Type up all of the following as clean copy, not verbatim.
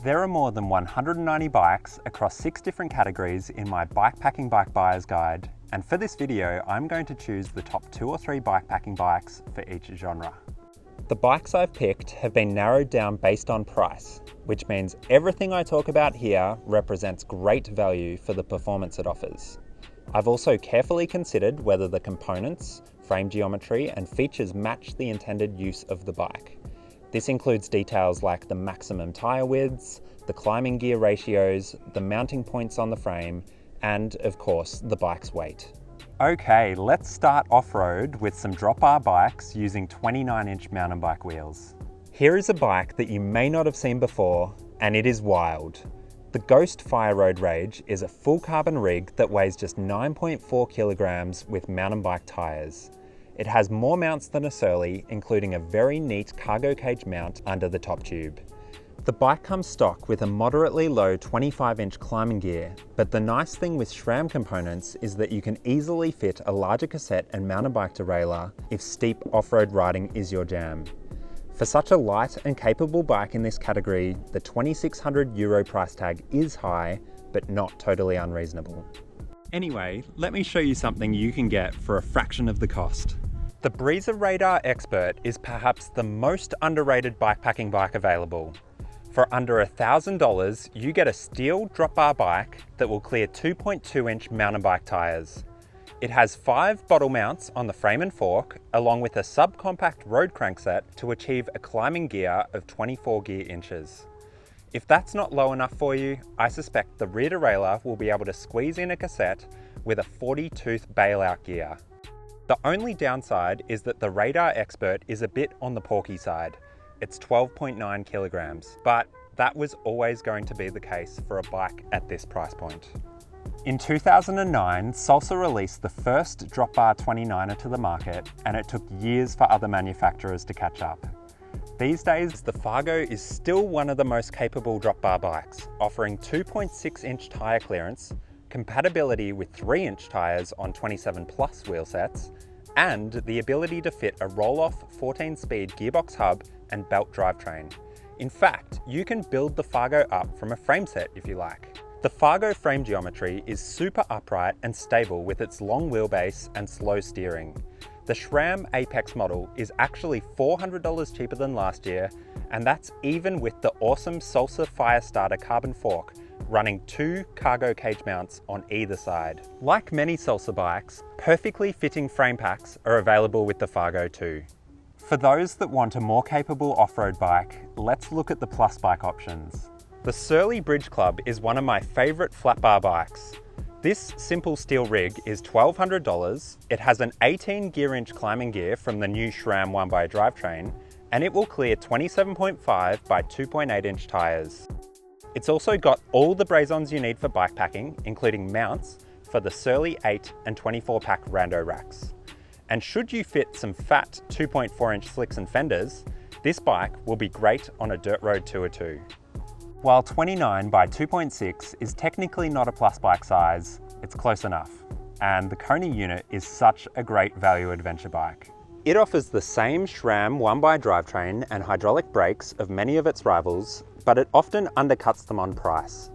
There are more than 190 bikes across 6 different categories in my Bikepacking Bike Buyer's Guide, and for this video I'm going to choose the top 2 or 3 bikepacking bikes for each genre. The bikes I've picked have been narrowed down based on price, which means everything I talk about here represents great value for the performance it offers. I've also carefully considered whether the components, frame geometry and features match the intended use of the bike. This includes details like the maximum tyre widths, the climbing gear ratios, the mounting points on the frame, and of course the bike's weight. Okay, let's start off-road with some drop bar bikes using 29-inch mountain bike wheels. Here is a bike that you may not have seen before, and it is wild. The Ghost Fire Road Rage is a full carbon rig that weighs just 9.4 kilograms with mountain bike tyres. It has more mounts than a Surly, including a very neat cargo cage mount under the top tube. The bike comes stock with a moderately low 25-inch climbing gear, but the nice thing with SRAM components is that you can easily fit a larger cassette and mountain bike derailleur if steep off-road riding is your jam. For such a light and capable bike in this category, the €2,600 price tag is high, but not totally unreasonable. Anyway, let me show you something you can get for a fraction of the cost. The Brezza Radar Expert is perhaps the most underrated bikepacking bike available. For under $1,000, you get a steel drop bar bike that will clear 2.2-inch mountain bike tyres. It has 5 bottle mounts on the frame and fork, along with a subcompact road crankset to achieve a climbing gear of 24 gear inches. If that's not low enough for you, I suspect the rear derailleur will be able to squeeze in a cassette with a 40-tooth bailout gear. The only downside is that the Radar Expert is a bit on the porky side. It's 12.9 kilograms, but that was always going to be the case for a bike at this price point. In 2009, Salsa released the first drop bar 29er to the market, and it took years for other manufacturers to catch up. These days, the Fargo is still one of the most capable drop bar bikes, offering 2.6-inch tyre clearance, compatibility with 3-inch tyres on 27 plus wheel sets, and the ability to fit a roll-off 14-speed gearbox hub and belt drivetrain. In fact, you can build the Fargo up from a frame set if you like. The Fargo frame geometry is super upright and stable with its long wheelbase and slow steering. The SRAM Apex model is actually $400 cheaper than last year, and that's even with the awesome Salsa Firestarter carbon fork running 2 cargo cage mounts on either side. Like many Salsa bikes, perfectly fitting frame packs are available with the Fargo too. For those that want a more capable off-road bike, let's look at the plus bike options. The Surly Bridge Club is one of my favourite flat bar bikes. This simple steel rig is $1,200, it has an 18 gear inch climbing gear from the new SRAM 1x drivetrain, and it will clear 27.5 by 2.8 inch tyres. It's also got all the braze-ons you need for bikepacking, including mounts for the Surly 8 and 24 pack rando racks. And should you fit some fat 2.4 inch slicks and fenders, this bike will be great on a dirt road tour too. While 29 by 2.6 is technically not a plus bike size, it's close enough. And the Kona unit is such a great value adventure bike. It offers the same SRAM 1x drivetrain and hydraulic brakes of many of its rivals, but it often undercuts them on price.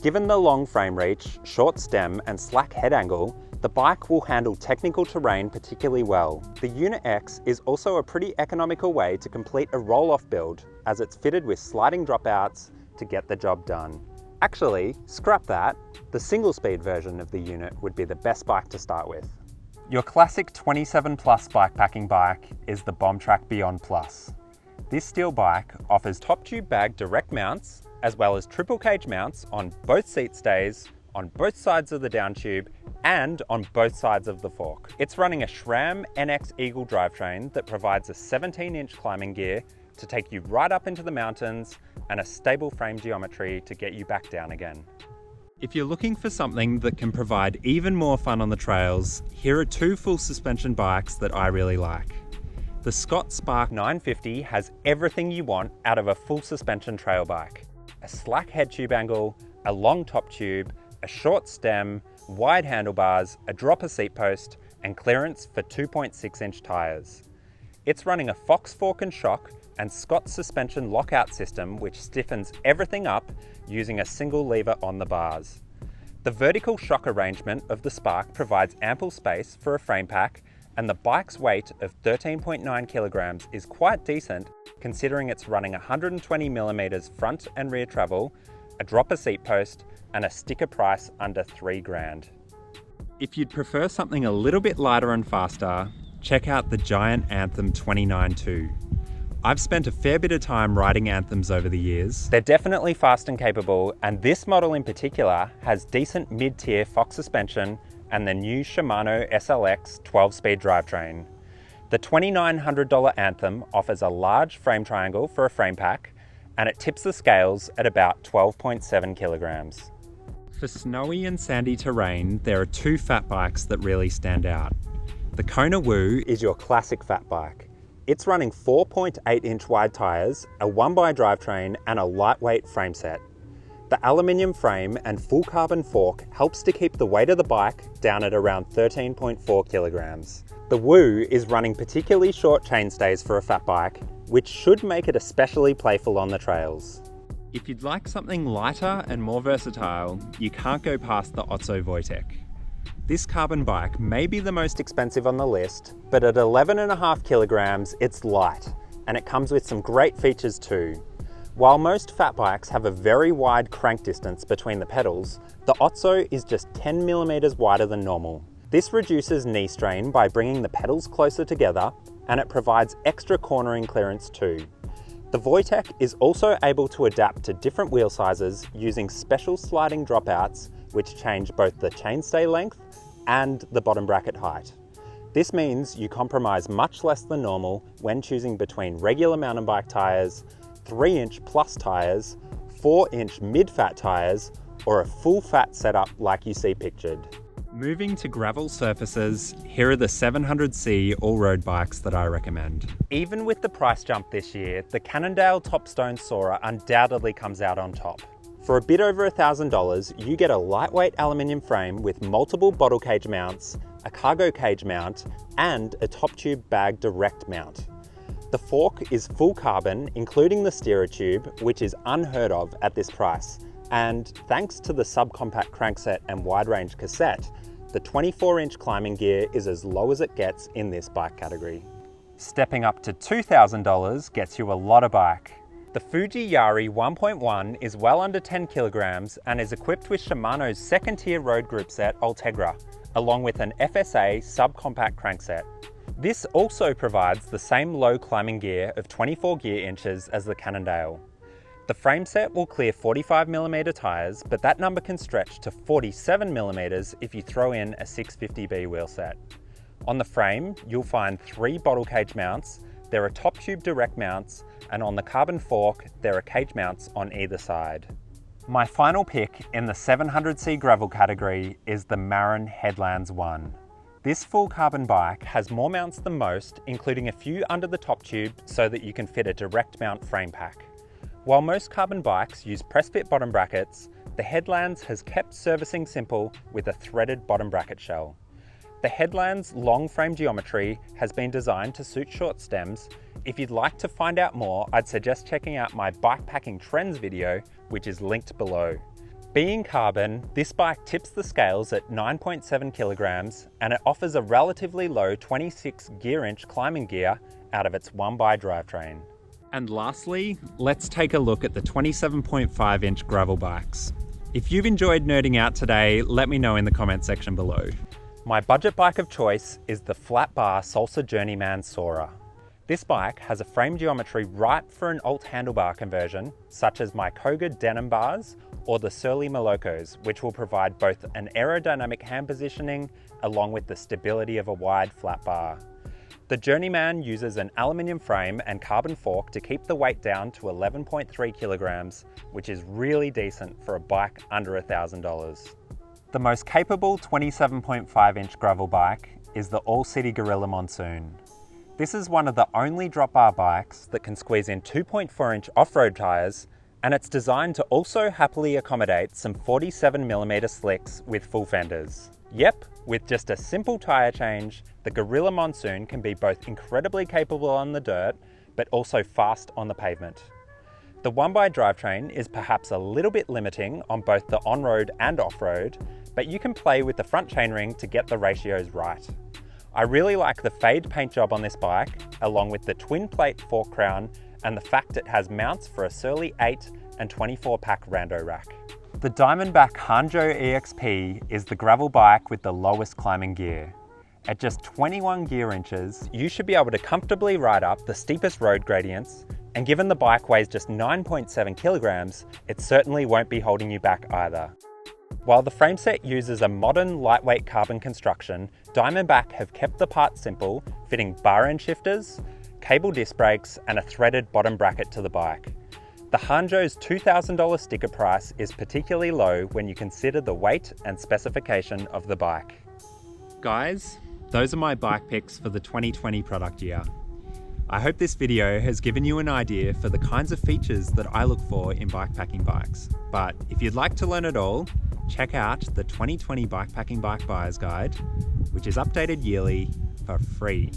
Given the long frame reach, short stem and slack head angle, the bike will handle technical terrain particularly well. The Unit X is also a pretty economical way to complete a roll-off build, as it's fitted with sliding dropouts to get the job done. Actually, scrap that, the single-speed version of the unit would be the best bike to start with. Your classic 27 plus bikepacking bike is the BombTrack Beyond Plus. This steel bike offers top tube bag direct mounts, as well as triple cage mounts on both seat stays, on both sides of the down tube, and on both sides of the fork. It's running a SRAM NX Eagle drivetrain that provides a 17-inch climbing gear to take you right up into the mountains and a stable frame geometry to get you back down again. If you're looking for something that can provide even more fun on the trails, here are 2 full suspension bikes that I really like. The Scot Spark 950 has everything you want out of a full suspension trail bike. A slack head tube angle, a long top tube, a short stem, wide handlebars, a dropper seat post, and clearance for 2.6 inch tyres. It's running a Fox fork and shock and Scot suspension lockout system, which stiffens everything up using a single lever on the bars. The vertical shock arrangement of the Spark provides ample space for a frame pack, and the bike's weight of 13.9 kilograms is quite decent considering it's running 120mm front and rear travel, a dropper seat post, and a sticker price under $3,000. If you'd prefer something a little bit lighter and faster, check out the giant Anthem 29.2. I've spent a fair bit of time riding Anthems over the years. They're definitely fast and capable, and this model in particular has decent mid-tier Fox suspension and the new Shimano SLX 12-speed drivetrain. The $2,900 Anthem offers a large frame triangle for a frame pack, and it tips the scales at about 12.7 kilograms. For snowy and sandy terrain, there are two fat bikes that really stand out. The Kona Woo is your classic fat bike. It's running 4.8-inch wide tyres, a 1x drivetrain, and a lightweight frame set. The aluminium frame and full carbon fork helps to keep the weight of the bike down at around 13.4 kilograms. The Woo is running particularly short chainstays for a fat bike, which should make it especially playful on the trails. If you'd like something lighter and more versatile, you can't go past the Otsu Wojtek. This carbon bike may be the most expensive on the list, but at 11.5 kilograms, it's light, and it comes with some great features too. While most fat bikes have a very wide crank distance between the pedals, the Otsu is just 10mm wider than normal. This reduces knee strain by bringing the pedals closer together, and it provides extra cornering clearance too. The Wojtek is also able to adapt to different wheel sizes using special sliding dropouts, which change both the chainstay length and the bottom bracket height. This means you compromise much less than normal when choosing between regular mountain bike tyres, 3-inch plus tyres, 4-inch mid-fat tyres, or a full fat setup like you see pictured. Moving to gravel surfaces, here are the 700C all-road bikes that I recommend. Even with the price jump this year, the Cannondale Topstone Soarer undoubtedly comes out on top. For a bit over $1,000, you get a lightweight aluminium frame with multiple bottle cage mounts, a cargo cage mount, and a top tube bag direct mount. The fork is full carbon, including the steerer tube, which is unheard of at this price. And thanks to the subcompact crankset and wide range cassette, the 24-inch climbing gear is as low as it gets in this bike category. Stepping up to $2,000 gets you a lot of bike. The Fuji Yori 1.1 is well under 10 kilograms and is equipped with Shimano's second-tier road group set Ultegra, along with an FSA subcompact crankset. This also provides the same low climbing gear of 24 gear inches as the Cannondale. The frame set will clear 45mm tyres, but that number can stretch to 47mm if you throw in a 650B wheel set. On the frame, you'll find 3 bottle cage mounts, there are top tube direct mounts, and on the carbon fork, there are cage mounts on either side. My final pick in the 700C gravel category is the Marin Headlands 1. This full carbon bike has more mounts than most, including a few under the top tube so that you can fit a direct mount frame pack. While most carbon bikes use press-fit bottom brackets, the Headlands has kept servicing simple with a threaded bottom bracket shell. The Headlands' long frame geometry has been designed to suit short stems. If you'd like to find out more, I'd suggest checking out my bikepacking trends video, which is linked below. Being carbon, this bike tips the scales at 9.7 kilograms and it offers a relatively low 26 gear-inch climbing gear out of its 1x drivetrain. And lastly, let's take a look at the 27.5-inch gravel bikes. If you've enjoyed nerding out today, let me know in the comment section below. My budget bike of choice is the flat bar Salsa Journeyman Soarer. This bike has a frame geometry ripe for an alt handlebar conversion, such as my Koga denim bars or the Surly Molokos, which will provide both an aerodynamic hand positioning along with the stability of a wide flat bar. The Journeyman uses an aluminium frame and carbon fork to keep the weight down to 11.3 kilograms, which is really decent for a bike under $1,000. The most capable 27.5-inch gravel bike is the All-City Gorilla Monsoon. This is one of the only drop bar bikes that can squeeze in 2.4-inch off-road tyres, and it's designed to also happily accommodate some 47mm slicks with full fenders. Yep, with just a simple tyre change, the Gorilla Monsoon can be both incredibly capable on the dirt but also fast on the pavement. The 1x drivetrain is perhaps a little bit limiting on both the on-road and off-road, but you can play with the front chainring to get the ratios right. I really like the fade paint job on this bike, along with the twin plate fork crown and the fact it has mounts for a Surly 8 and 24 pack rando rack. The Diamondback Hanzo Exp is the gravel bike with the lowest climbing gear. At just 21 gear inches, you should be able to comfortably ride up the steepest road gradients, and given the bike weighs just 9.7 kilograms, it certainly won't be holding you back either. While the frameset uses a modern lightweight carbon construction, Diamondback have kept the parts simple, fitting bar end shifters, cable disc brakes, and a threaded bottom bracket to the bike. The Hanzo's $2,000 sticker price is particularly low when you consider the weight and specification of the bike. Guys, those are my bike picks for the 2020 product year. I hope this video has given you an idea for the kinds of features that I look for in bikepacking bikes. But if you'd like to learn it all, check out the 2020 Bikepacking Bike Buyer's Guide, which is updated yearly for free.